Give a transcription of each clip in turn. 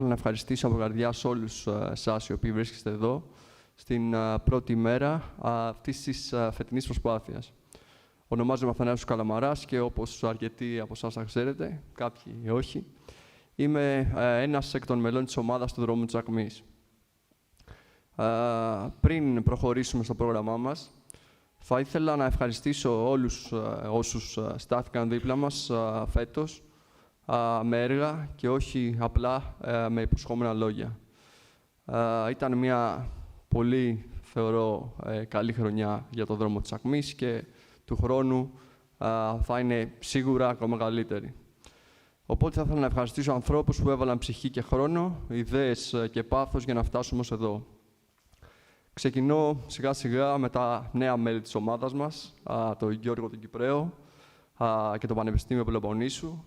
Να ευχαριστήσω από καρδιάς όλους εσάς οι οποίοι βρίσκεστε εδώ στην πρώτη μέρα αυτής της φετινής προσπάθειας. Ονομάζομαι Αθανάσιος Καλαμαράς και όπως αρκετοί από εσάς θα ξέρετε, κάποιοι όχι, είμαι ένας εκ των μελών της ομάδας του δρόμου της Ακμής. Πριν προχωρήσουμε στο πρόγραμμά μας, θα ήθελα να ευχαριστήσω όλους όσους στάθηκαν δίπλα μας φέτος με έργα και όχι απλά με υποσχόμενα λόγια. Ήταν μια πολύ, θεωρώ, καλή χρονιά για το δρόμο της Ακμής και του χρόνου θα είναι σίγουρα ακόμα καλύτερη. Οπότε θα ήθελα να ευχαριστήσω ανθρώπους που έβαλαν ψυχή και χρόνο, ιδέες και πάθος για να φτάσουμε ως εδώ. Ξεκινώ σιγά-σιγά με τα νέα μέλη της ομάδας μας, τον Γιώργο τον Κυπραίο και το Πανεπιστήμιο Πελοποννήσου,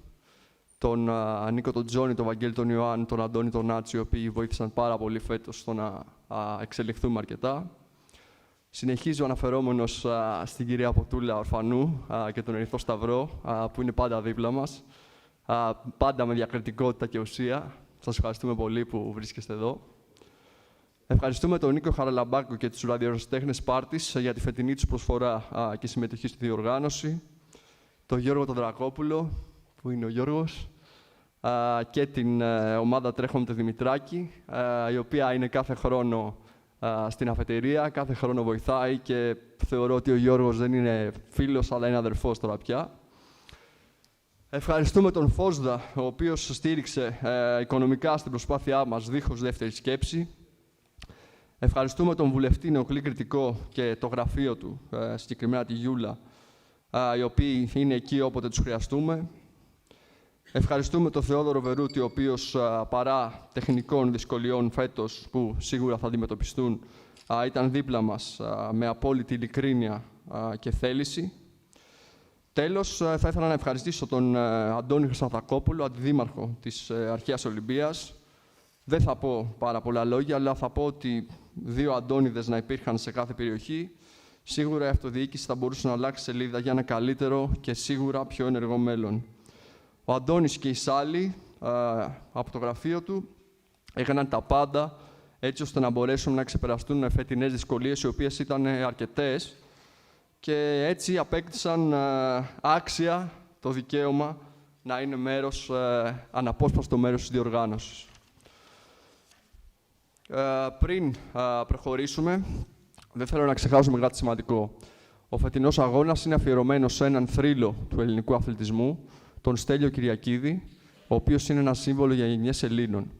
τον Νίκο τον Τζόνι, τον Βαγγέλη τον Ιωάννη, τον Αντώνη τον Άτσι, οι οποίοι βοήθησαν πάρα πολύ φέτος στο να εξελιχθούμε αρκετά. Συνεχίζω αναφερόμενος στην κυρία Ποτούλα Ορφανού και τον Ερυθρό Σταυρό, που είναι πάντα δίπλα μας, πάντα με διακριτικότητα και ουσία. Σας ευχαριστούμε πολύ που βρίσκεστε εδώ. Ευχαριστούμε τον Νίκο Χαραλαμπάκο και τους ραδιοερασιτέχνες Σπάρτης για τη φετινή τους προσφορά και συμμετοχή στη διοργάνωση. Τον Γιώργο τον Δρακόπουλο, που είναι ο Γιώργος, και την ομάδα Τρέχομαι το Δημητράκη, η οποία είναι κάθε χρόνο στην αφετηρία, κάθε χρόνο βοηθάει και θεωρώ ότι ο Γιώργος δεν είναι φίλος, αλλά είναι αδερφός τώρα πια. Ευχαριστούμε τον Φόσδα, ο οποίος στήριξε οικονομικά στην προσπάθειά μας, δίχως δεύτερη σκέψη. Ευχαριστούμε τον βουλευτή Νεοκλή Κρητικό και το γραφείο του, συγκεκριμένα τη Γιούλα, οι οποίοι είναι εκεί όποτε τους χρειαστούμε. Ευχαριστούμε τον Θεόδωρο Βερούτη, ο οποίος παρά τεχνικών δυσκολιών φέτος, που σίγουρα θα αντιμετωπιστούν, ήταν δίπλα μας με απόλυτη ειλικρίνεια και θέληση. Τέλος, θα ήθελα να ευχαριστήσω τον Αντώνη Χρυσανθακόπουλο, αντιδήμαρχο της Αρχαίας Ολυμπίας. Δεν θα πω πάρα πολλά λόγια, αλλά θα πω ότι 2 Αντώνιδες να υπήρχαν σε κάθε περιοχή, σίγουρα η αυτοδιοίκηση θα μπορούσε να αλλάξει σελίδα για ένα καλύτερο και σίγουρα πιο ενεργό μέλλον. Ο Αντώνης και η Σάλη, από το γραφείο του, έκαναν τα πάντα έτσι ώστε να μπορέσουν να ξεπεραστούν φετινές δυσκολίες, οι οποίες ήταν αρκετές, και έτσι απέκτησαν άξια το δικαίωμα να είναι μέρος, αναπόσπαστο μέρος της διοργάνωσης. Πριν προχωρήσουμε, δεν θέλω να ξεχάσουμε κάτι σημαντικό. Ο φετινός αγώνας είναι αφιερωμένος σε έναν θρύλο του ελληνικού αθλητισμού, τον Στέλιο Κυριακίδη, ο οποίος είναι ένα σύμβολο για γενιές Ελλήνων.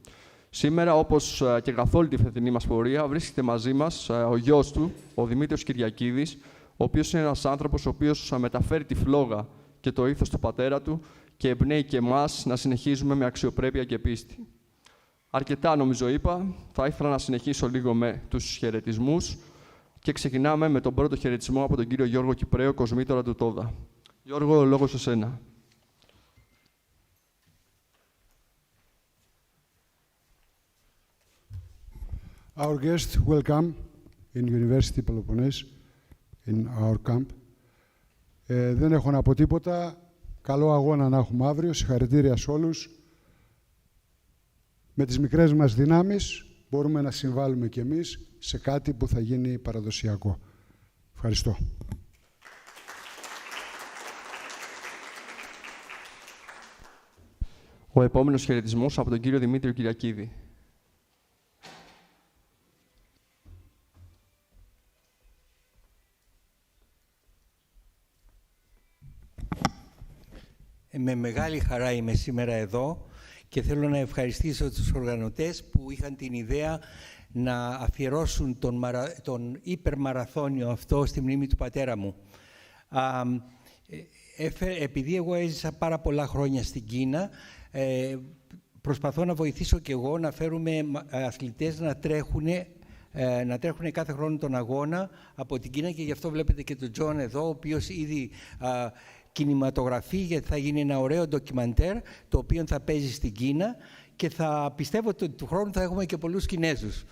Σήμερα, όπως και καθ' όλη τη φετινή μας πορεία, βρίσκεται μαζί μας ο γιος του, ο Δημήτριος Κυριακίδης, ο οποίος είναι ένας άνθρωπος ο οποίος μεταφέρει τη φλόγα και το ήθος του πατέρα του και εμπνέει και εμάς να συνεχίζουμε με αξιοπρέπεια και πίστη. Αρκετά νομίζω είπα, θα ήθελα να συνεχίσω λίγο με τους χαιρετισμούς και ξεκινάμε με τον πρώτο χαιρετισμό από τον κύριο Γιώργο Κυπραίο, κοσμήτωρα του ΤΟΔΑ. Γιώργο, ο λόγος σε σένα. Our guest, welcome in University Peloponnese, in our camp. Δεν έχω να πω τίποτα. Καλό αγώνα να έχουμε αύριο. Συγχαρητήρια σε όλους. Με τις μικρές μας δυνάμεις μπορούμε να συμβάλλουμε κι εμείς σε κάτι που θα γίνει παραδοσιακό. Ευχαριστώ. Ο επόμενος χαιρετισμός από τον κύριο Δημήτριο Κυριακίδη. Με μεγάλη χαρά είμαι σήμερα εδώ και θέλω να ευχαριστήσω τους οργανωτές που είχαν την ιδέα να αφιερώσουν τον υπερμαραθώνιο αυτό στη μνήμη του πατέρα μου. Επειδή εγώ έζησα πάρα πολλά χρόνια στην Κίνα, προσπαθώ να βοηθήσω και εγώ να φέρουμε αθλητές να τρέχουν κάθε χρόνο τον αγώνα από την Κίνα, και γι' αυτό βλέπετε και τον Τζον εδώ, ο οποίος ήδη κινηματογραφεί, γιατί θα γίνει ένα ωραίο ντοκιμαντέρ το οποίο θα παίζει στην Κίνα και πιστεύω ότι του χρόνου θα έχουμε και πολλούς Κινέζους.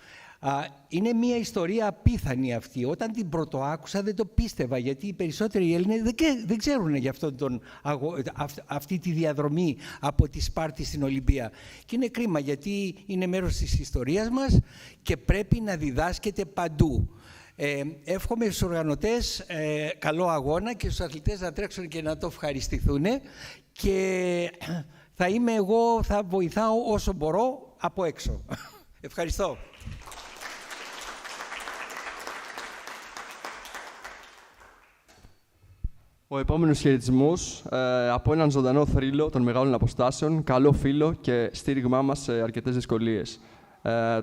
Είναι μια ιστορία απίθανη αυτή. Όταν την πρωτοάκουσα δεν το πίστευα, γιατί οι περισσότεροι Έλληνες δεν ξέρουν για αυτή τη διαδρομή από τη Σπάρτη στην Ολυμπία. Και είναι κρίμα, γιατί είναι μέρος της ιστορίας μας και πρέπει να διδάσκεται παντού. Εύχομαι στους οργανωτές καλό αγώνα και στους αθλητές να τρέξουν και να το ευχαριστηθούν, και θα είμαι εγώ, θα βοηθάω όσο μπορώ από έξω. Ευχαριστώ. Ο επόμενος χαιρετισμός από έναν ζωντανό θρύλο των μεγάλων αποστάσεων, καλό φίλο και στήριγμά μας σε αρκετές δυσκολίες.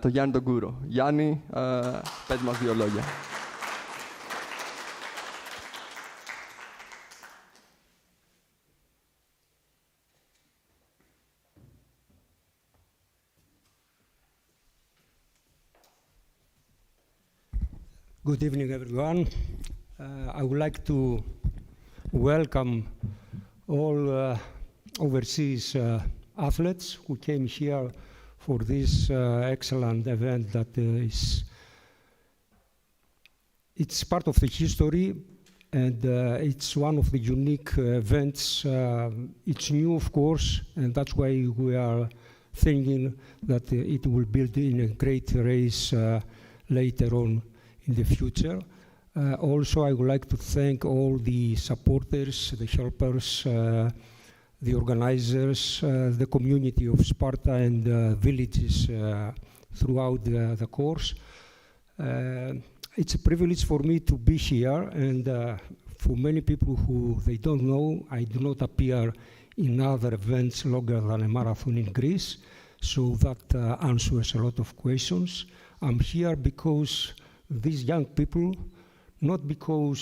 Το Γιάννη τον Κούρο. Γιάννη, πες μας δύο λόγια. Good evening, everyone. I would like to welcome all overseas athletes who came here for this excellent event that it's part of the history, and it's one of the unique events. It's new, of course, and that's why we are thinking that it will build in a great race later on in the future. Also, I would like to thank all the supporters, the helpers, the organizers, the community of Sparta and villages throughout the course. It's a privilege for me to be here, and for many people who they don't know, I do not appear in other events longer than a marathon in Greece, so that answers a lot of questions. I'm here because these young people, not because,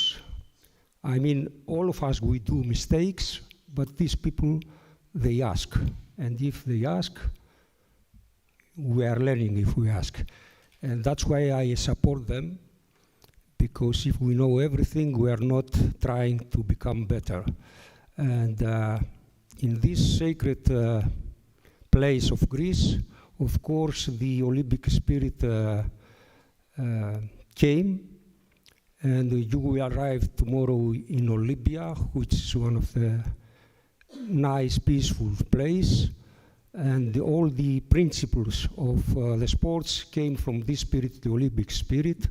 I mean, all of us, we do mistakes, but these people, they ask. And if they ask, we are learning if we ask. And that's why I support them, because if we know everything, we are not trying to become better. And in this sacred place of Greece, of course, the Olympic spirit came, and you will arrive tomorrow in Olympia, which is one of the nice, peaceful place. And all the principles of the sports came from this spirit, the Olympic spirit.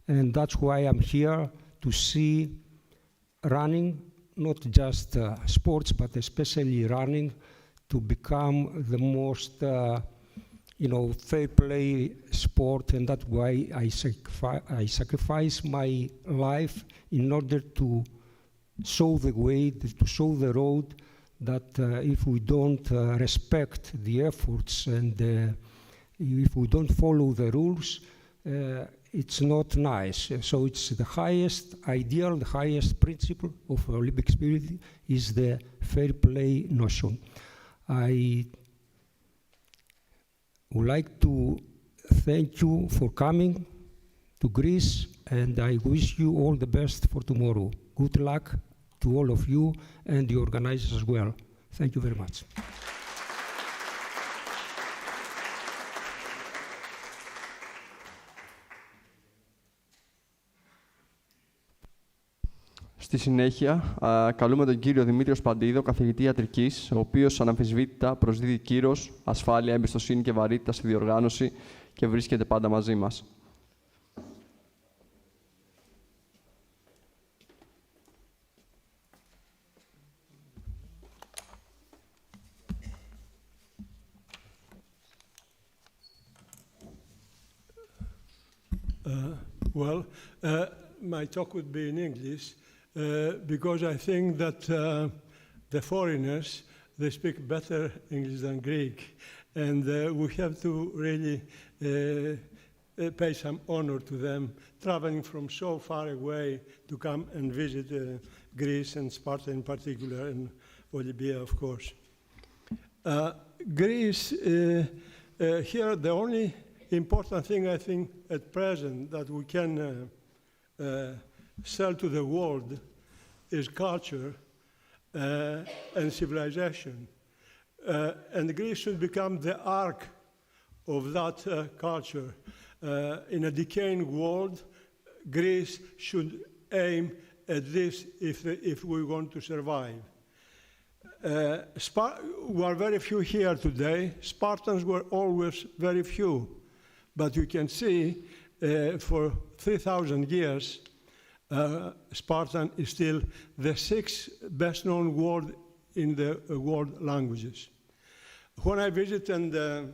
And that's why I'm here to see running, not just sports, but especially running, to become the most fair play sport, and that's why I sacrifice my life in order to show the way, to show the road, that if we don't respect the efforts and if we don't follow the rules, it's not nice. So it's the highest ideal, the highest principle of Olympic spirit is the fair play notion. I would like to thank you for coming to Greece, and I wish you all the best for tomorrow. Good luck to all of you and the organizers as well. Thank you very much. Στη συνέχεια, καλούμε τον κύριο Δημήτριο Σπαντίδο, καθηγητή ιατρικής, ο οποίος αναμφισβήτητα προσδίδει κύρος, ασφάλεια, εμπιστοσύνη και βαρύτητα στη διοργάνωση και βρίσκεται πάντα μαζί μας. My talk would be in English. Because I think that the foreigners, they speak better English than Greek, and we have to really pay some honor to them, traveling from so far away to come and visit Greece and Sparta in particular, and Olympia, of course. Greece, here the only important thing I think at present that we can sell to the world is culture and civilization. And Greece should become the ark of that culture. in a decaying world, Greece should aim at this if we want to survive. We are very few here today. Spartans were always very few. But you can see for 3,000 years, Spartan is still the sixth best known word in the world languages. When I visited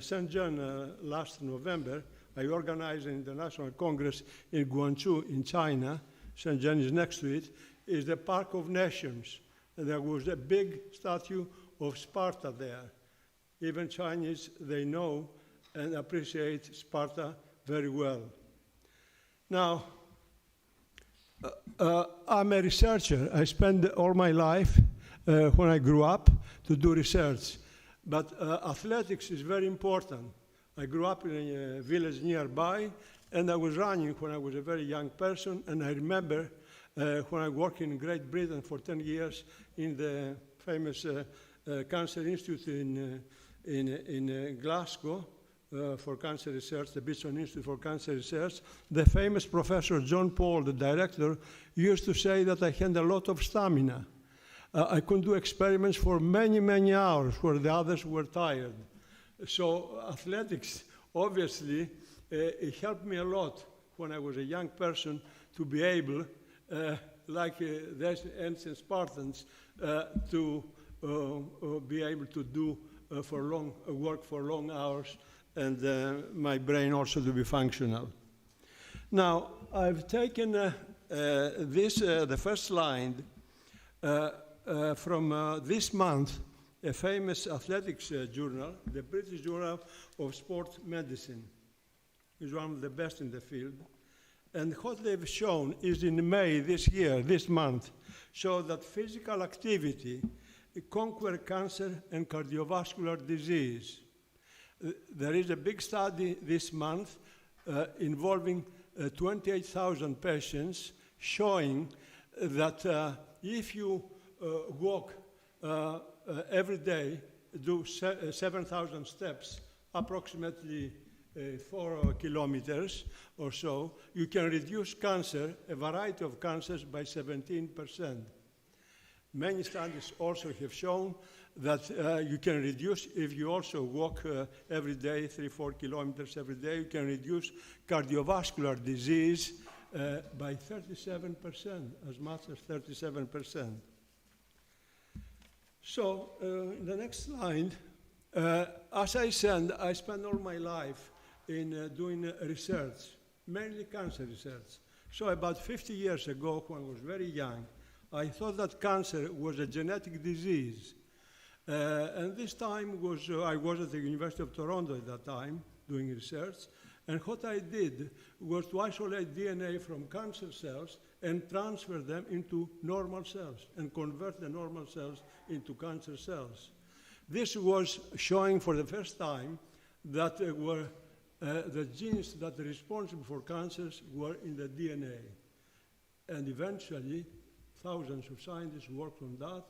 St. John last November, I organized an international congress in Guangzhou in China. St. John is next to it, is the Park of Nations. There was a big statue of Sparta there. Even Chinese, they know and appreciate Sparta very well. Now, I'm a researcher. I spent all my life when I grew up to do research. But athletics is very important. I grew up in a village nearby, and I was running when I was a very young person, and I remember when I worked in Great Britain for 10 years in the famous Cancer Institute in Glasgow for cancer research, the Beecham Institute for Cancer Research. The famous Professor John Paul, the director, used to say that I had a lot of stamina. I could do experiments for many, many hours where the others were tired. So athletics, obviously, it helped me a lot when I was a young person to be able, like the ancient Spartans, to be able to do work for long hours, and my brain also to be functional. Now, I've taken the first slide from this month, a famous athletics journal, the British Journal of Sport Medicine. It's one of the best in the field. And what they've shown is in May this year, this month, show that physical activity conquers cancer and cardiovascular disease. There is a big study this month involving 28,000 patients showing that if you walk every day, do 7,000 steps, approximately 4 kilometers or so, you can reduce cancer, a variety of cancers, by 17%. Many studies also have shown that you can reduce, if you also walk every day, 3-4 kilometers every day, you can reduce cardiovascular disease by 37%, as much as 37%. So, the next slide, as I said, I spent all my life in doing research, mainly cancer research. So about 50 years ago, when I was very young, I thought that cancer was a genetic disease. And this time I was at the University of Toronto at that time, doing research, and what I did was to isolate DNA from cancer cells and transfer them into normal cells and convert the normal cells into cancer cells. This was showing for the first time that the genes that are responsible for cancers were in the DNA. And eventually, thousands of scientists worked on that,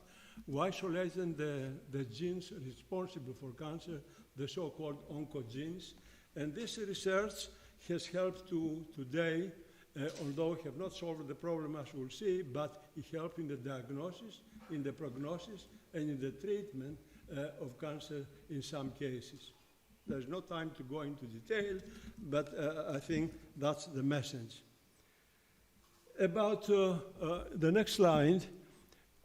isolating the genes responsible for cancer, the so-called oncogenes. And this research has helped to today, although it have not solved the problem as we'll see, but it helped in the diagnosis, in the prognosis, and in the treatment of cancer in some cases. There's no time to go into detail, but I think that's the message. About the next slide,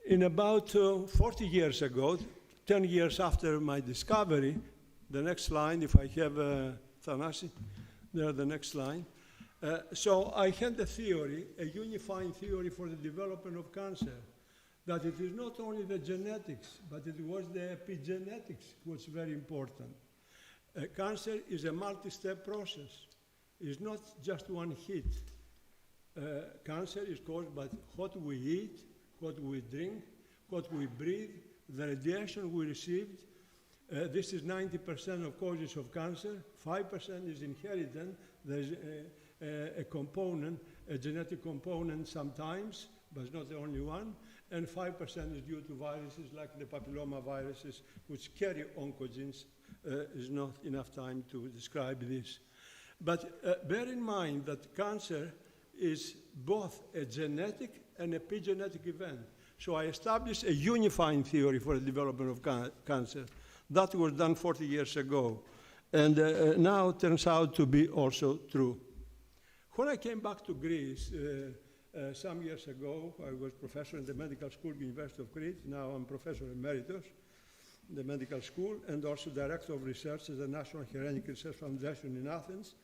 in about 40 years ago, 10 years after my discovery, the next slide, if I have Thanasi, there, the next slide. So I had a theory, a unifying theory for the development of cancer, that it is not only the genetics, but it was the epigenetics which is very important. Cancer is a multi-step process. It's not just one hit. Cancer is caused by what we eat, what we drink, what we breathe, the radiation we received. This is 90% of causes of cancer. 5% is inherited. There's a component, a genetic component sometimes, but it's not the only one. And 5% is due to viruses like the papilloma viruses, which carry oncogenes. Is not enough time to describe this. But bear in mind that cancer is both a genetic and epigenetic event. So I established a unifying theory for the development of cancer. That was done 40 years ago. And now it turns out to be also true. When I came back to Greece some years ago, I was professor in the medical school, University of Crete. Now I'm professor emeritus in the medical school and also director of research at the National Hellenic Research Foundation in Athens.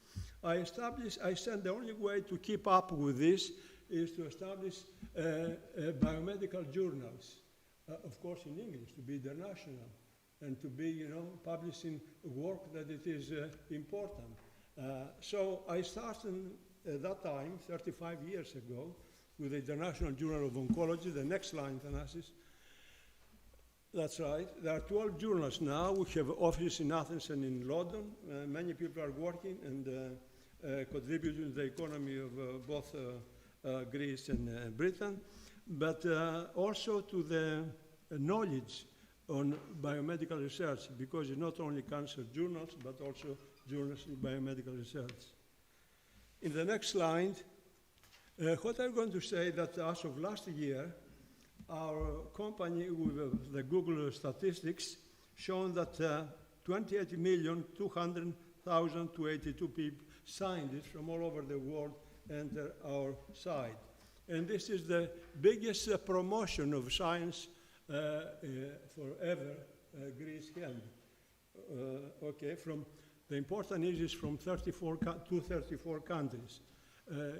I said the only way to keep up with this is to establish biomedical journals, of course in English, to be international and to be, publishing work that it is important. So I started at that time, 35 years ago, with the International Journal of Oncology, the next line, Thanasis. That's right. There are 12 journals now. We have offices in Athens and in London. Many people are working and contributing to the economy of both Greece and Britain, but also to the knowledge on biomedical research, because it's not only cancer journals, but also journals in biomedical research. In the next slide, what I'm going to say that as of last year, our company with the Google statistics shown that 28,200,000 to 82 people, scientists from all over the world, enter our site. And this is the biggest promotion of science forever Greece held. The important is from 34 countries.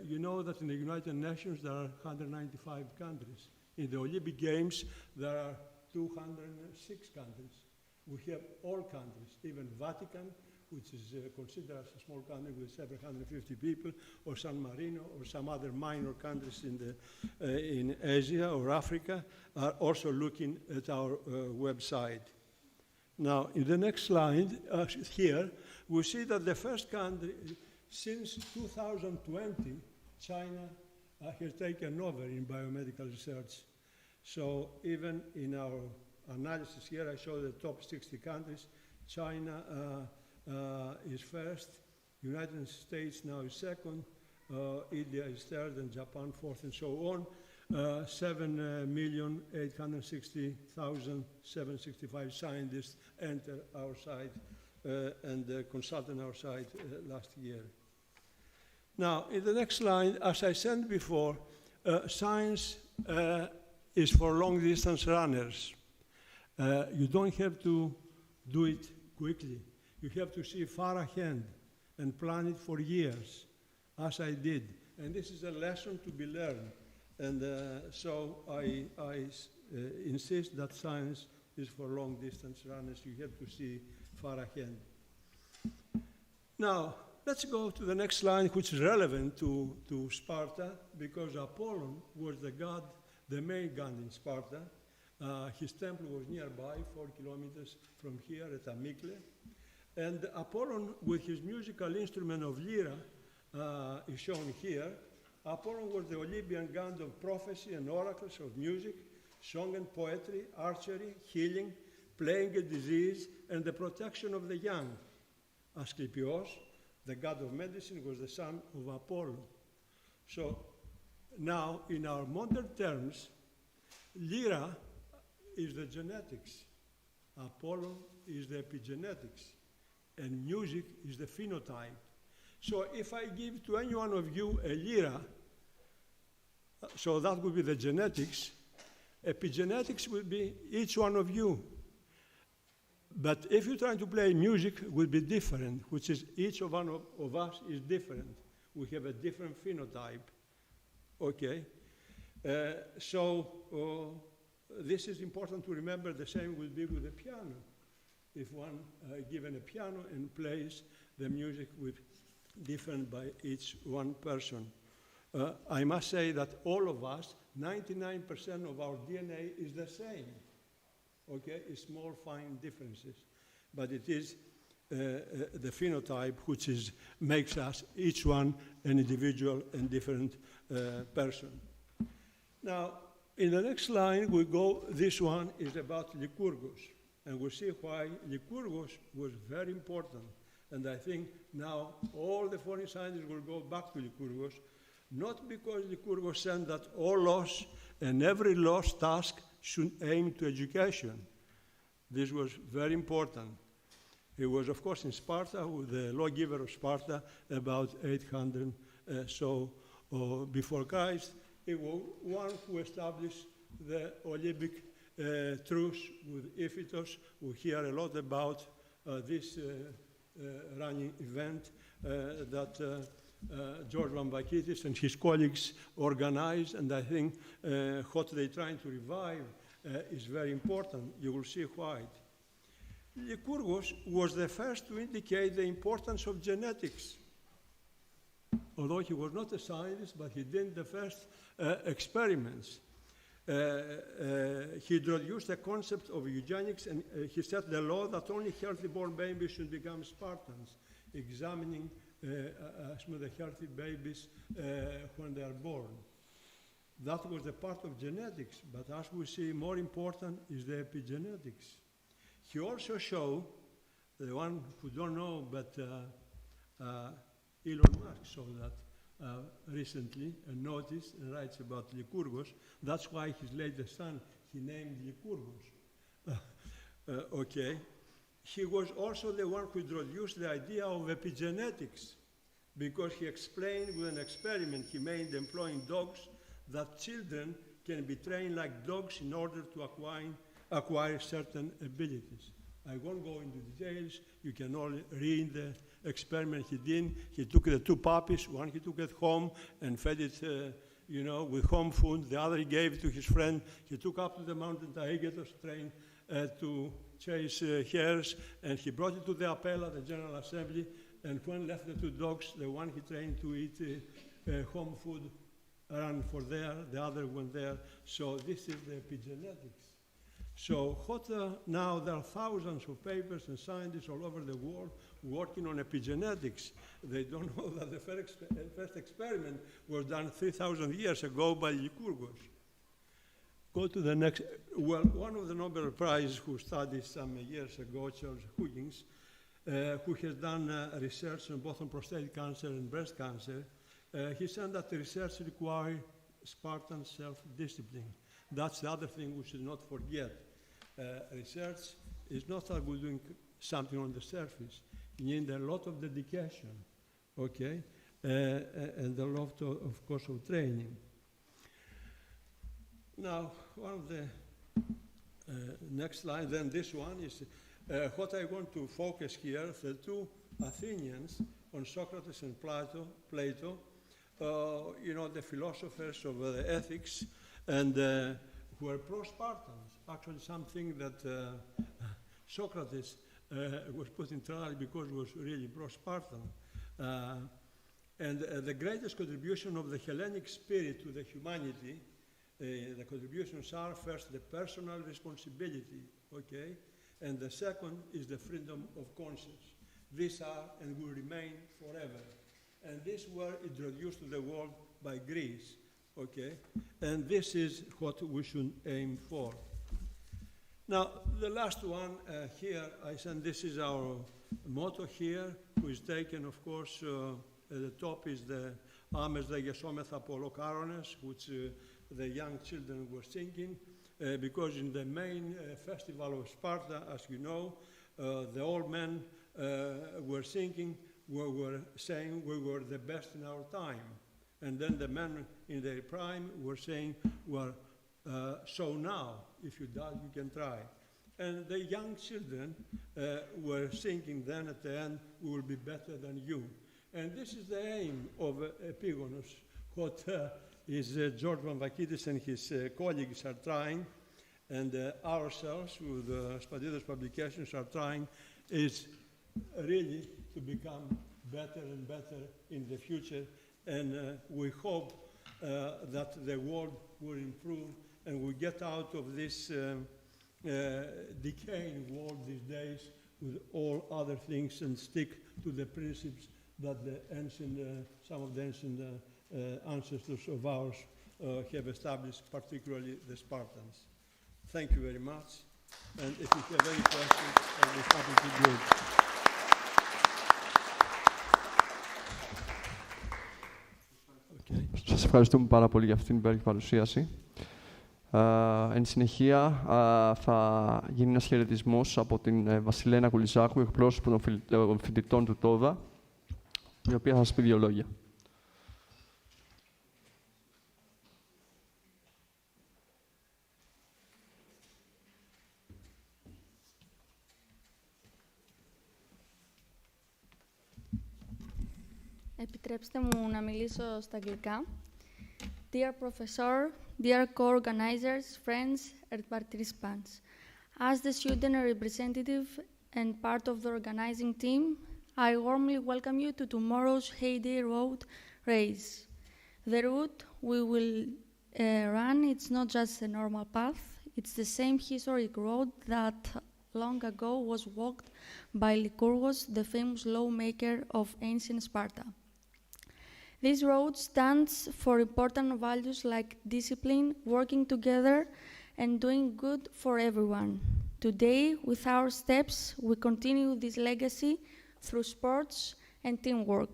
You know that in the United Nations there are 195 countries. In the Olympic Games there are 206 countries. We have all countries, even Vatican, which is considered as a small country with 750 people, or San Marino, or some other minor countries in Asia or Africa, are also looking at our website. Now, in the next slide, here, we see that the first country, since 2020, China has taken over in biomedical research. So even in our analysis here, I show the top 60 countries. China is first, United States now is second, India is third, and Japan fourth, and so on. 7,860,765 scientists enter our site and consulted our site last year. Now, in the next slide, as I said before, science is for long-distance runners. You don't have to do it quickly. You have to see far ahead and plan it for years, as I did. And this is a lesson to be learned. And so I insist that science is for long-distance runners. You have to see far ahead. Now, let's go to the next slide, which is relevant to Sparta, because Apollon was the god, the main god in Sparta. His temple was nearby, 4 kilometers from here at Amyklè. And Apollon, with his musical instrument of lyra, is shown here. Apollon was the Olympian god of prophecy and oracles, of music, song and poetry, archery, healing, plague and disease, and the protection of the young. Asclepios, the god of medicine, was the son of Apollo. So now, in our modern terms, lyra is the genetics, Apollo is the epigenetics, and music is the phenotype. So if I give to any one of you a lyra, so that would be the genetics, epigenetics would be each one of you. But if you're trying to play music, it will be different, which is each of one of us is different. We have a different phenotype, okay? This is important to remember. The same will be with the piano. If one given a piano and plays the music with different by each one person. I must say that all of us, 99% of our DNA is the same. Okay, it's small, fine differences, but it is the phenotype which makes us, each one, an individual and different person. Now, in the next line, we go, this one is about Lycurgus, and we'll see why Lycurgus was very important And I think now all the foreign scientists will go back to Lycurgus, not because Lycurgus said that all laws and every law's task should aim to education. This was very important. He was, of course, in Sparta, with the lawgiver of Sparta, about 800 before Christ. He was one who established the Olympic truce with Iphitos. We hear a lot about this running event that George Vamvakidis and his colleagues organized, and I think what they're trying to revive is very important. You will see why. Lycurgus was the first to indicate the importance of genetics. Although he was not a scientist, but he did the first experiments. He introduced the concept of eugenics, and he set the law that only healthy-born babies should become Spartans, examining the healthy babies when they are born. That was the part of genetics, but as we see, more important is the epigenetics. He also showed, the one who don't know, but Elon Musk saw that recently and noticed and writes about Lycurgus. That's why his latest son, he named Lycurgus. Okay. He was also the one who introduced the idea of epigenetics, because he explained with an experiment he made employing dogs that children can be trained like dogs in order to acquire certain abilities. I won't go into details. You can all read the experiment he did. He took the two puppies. One he took at home and fed it, with home food. The other he gave to his friend. He took up to the mountain Taigetos, trained to chase hares, and he brought it to the Appella, the General Assembly, and when left the two dogs, the one he trained to eat home food ran for there, the other went there. So this is the epigenetics. So now there are thousands of papers and scientists all over the world working on epigenetics. They don't know that the first experiment was done 3,000 years ago by Lycurgus. Go to the next. Well, one of the Nobel Prize who studied some years ago, Charles Huggins, who has done research on both on prostate cancer and breast cancer, he said that the research requires Spartan self-discipline. That's the other thing we should not forget. Research is not like we're doing something on the surface. You need a lot of dedication, okay, and a lot, of course, of training. Now, one of the next slide, then this one is what I want to focus here, the two Athenians on Socrates and Plato, the philosophers of the ethics, and who were pro-Spartans. Actually, something that Socrates was put in trial because he was really pro-Spartan. And the greatest contribution of the Hellenic spirit to the humanity, the contributions are first the personal responsibility, okay? And the second is the freedom of conscience. These are and will remain forever. And these were introduced to the world by Greece, okay? And this is what we should aim for. Now, the last one here, I said this is our motto here, who is taken, of course, at the top is the Ames de Gesometh Apollocarones, which the young children were singing, because in the main festival of Sparta, as you know, the old men were singing, were saying we were the best in our time. And then the men in their prime were saying, well, so now, if you doubt, you can try. And the young children were singing then at the end, we will be better than you. And this is the aim of Epigonos, what is George Vamvakidis and his colleagues are trying, and ourselves with Spartidos Publications are trying, is really to become better and better in the future. And we hope that the world will improve and we get out of this decaying world these days with all other things and stick to the principles that the ancient, some of the ancient ancestors of ours have established, particularly the Spartans. Thank you very much. And if you have any questions, I'll be happy to do it. σας ευχαριστούμε πάρα πολύ για αυτήν την υπέροχη παρουσίαση. Εν συνεχεία, θα γίνει ένας χαιρετισμός από την Βασιλένα Κουλιζάκου, εκπρόσωπο των φοιτητών του ΤΟΔΑ, η οποία θα σας πει δύο λόγια. Επιτρέψτε μου να μιλήσω στα αγγλικά. Dear Professor, dear co-organizers, friends and participants, as the student representative and part of the organizing team, I warmly welcome you to tomorrow's HeyDay Road race. The route we will run, it's not just a normal path, it's the same historic road that long ago was walked by Lycurgus, the famous lawmaker of ancient Sparta. This road stands for important values like discipline, working together, and doing good for everyone. Today, with our steps, we continue this legacy through sports and teamwork.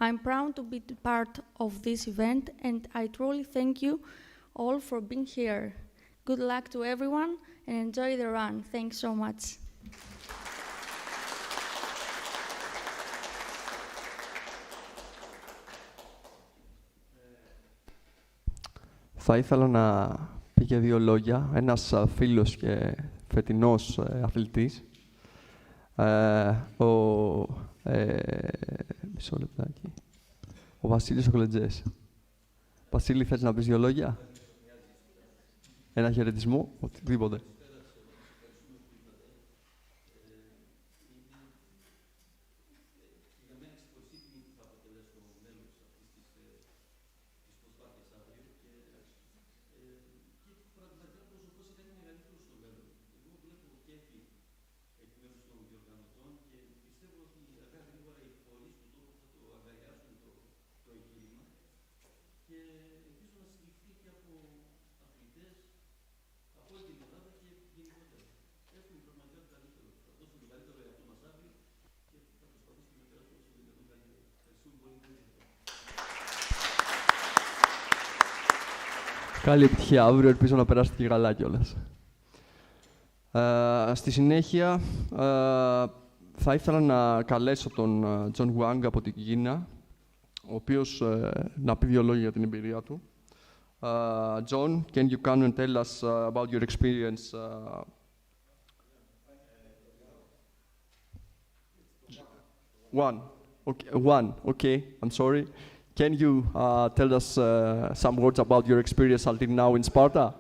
I'm proud to be part of this event, and I truly thank you all for being here. Good luck to everyone, and enjoy the run. Thanks so much. Θα ήθελα να πει και δύο λόγια. Ένας φίλος και φετινός αθλητής, μισό λεπτάκι, ο Βασίλης Οκλετζές. Βασίλη, θες να πεις δύο λόγια? Ένα χαιρετισμό, οτιδήποτε. Καλή επιτυχία αύριο, ελπίζω να περάσετε και καλά κιόλας. Στη συνέχεια, θα ήθελα να καλέσω τον John Wang από την Κίνα, ο οποίος να πει δύο λόγια για την εμπειρία του. John, can you come and tell us about your experience? One, okay, I'm sorry. Can you tell us some words about your experience until now in Sparta?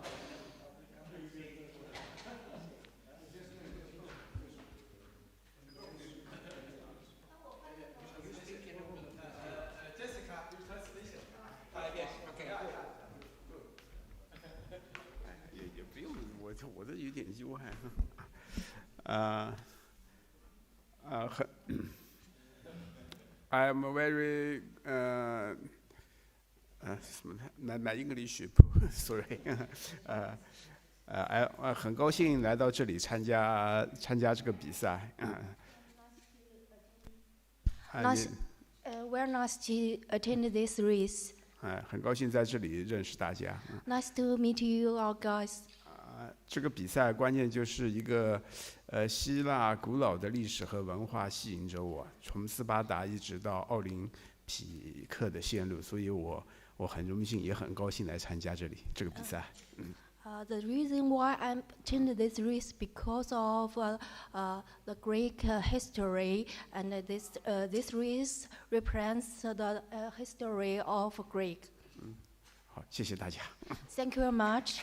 I'm very my English, sorry. 很高兴来到这里参加这个比赛。We're nice to attend this race. 很高兴在这里认识大家。Nice to meet you all guys. 这个比赛关键就是一个希腊古老的历史和文化吸引着我，从斯巴达一直到奥林匹克的线路，所以我很荣幸也很高兴来参加这个比赛。The reason why I attended this race because of the Greek history, and this race represents the history of Greek. 好，谢谢大家。Thank you very much.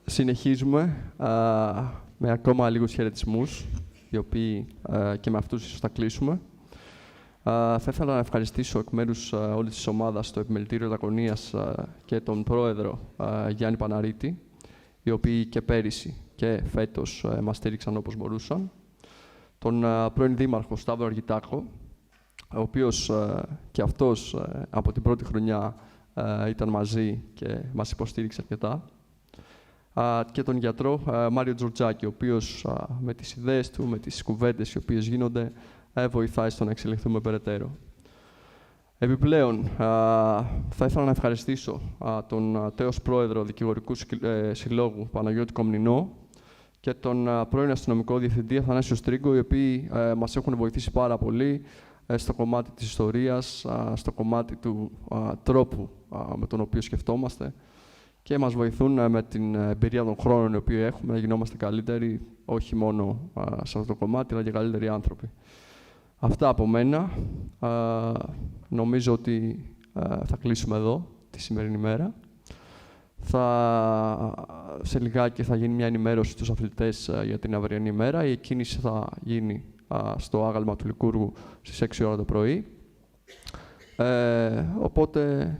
Συνεχίζουμε με ακόμα λίγους χαιρετισμούς, οι οποίοι και με αυτούς ίσως θα κλείσουμε. Θα ήθελα να ευχαριστήσω εκ μέρους όλης της ομάδας το Επιμελητήριο Λακωνίας και τον Πρόεδρο Γιάννη Παναρίτη, οι οποίοι και πέρυσι και φέτος μας στήριξαν όπως μπορούσαν. Τον πρώην Δήμαρχο Σταύρο Αργητάκο, ο οποίος και αυτός από την πρώτη χρονιά ήταν μαζί και μας υποστήριξε αρκετά. Και τον γιατρό Μάριο Τζορτζάκη, ο οποίος με τις ιδέες του, με τις κουβέντες οι οποίες γίνονται, βοηθάει στο να εξελιχθούμε περαιτέρω. Επιπλέον, θα ήθελα να ευχαριστήσω τον τέος πρόεδρο Δικηγορικού Συλλόγου Παναγιώτη Κομνηνό και τον πρώην αστυνομικό διευθυντή Αθανάσιο Στρίγκο, οι οποίοι μας έχουν βοηθήσει πάρα πολύ στο κομμάτι της ιστορίας, στο κομμάτι του τρόπου με τον οποίο σκεφτόμαστε και μας βοηθούν με την εμπειρία των χρόνων οι οποίοι έχουμε να γινόμαστε καλύτεροι, όχι μόνο σε αυτό το κομμάτι, αλλά και καλύτεροι άνθρωποι. Αυτά από μένα. Νομίζω ότι θα κλείσουμε εδώ τη σημερινή μέρα. Σε λιγάκι θα γίνει μια ενημέρωση στους αθλητές για την αυριανή μέρα. Η εκκίνηση θα γίνει στο άγαλμα του Λικούργου στις 6 ώρα το πρωί. Οπότε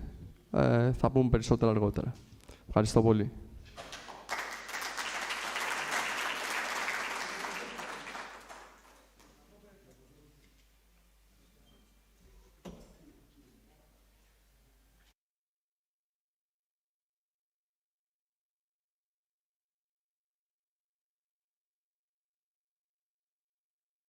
θα πούμε περισσότερα αργότερα. Ευχαριστώ πολύ.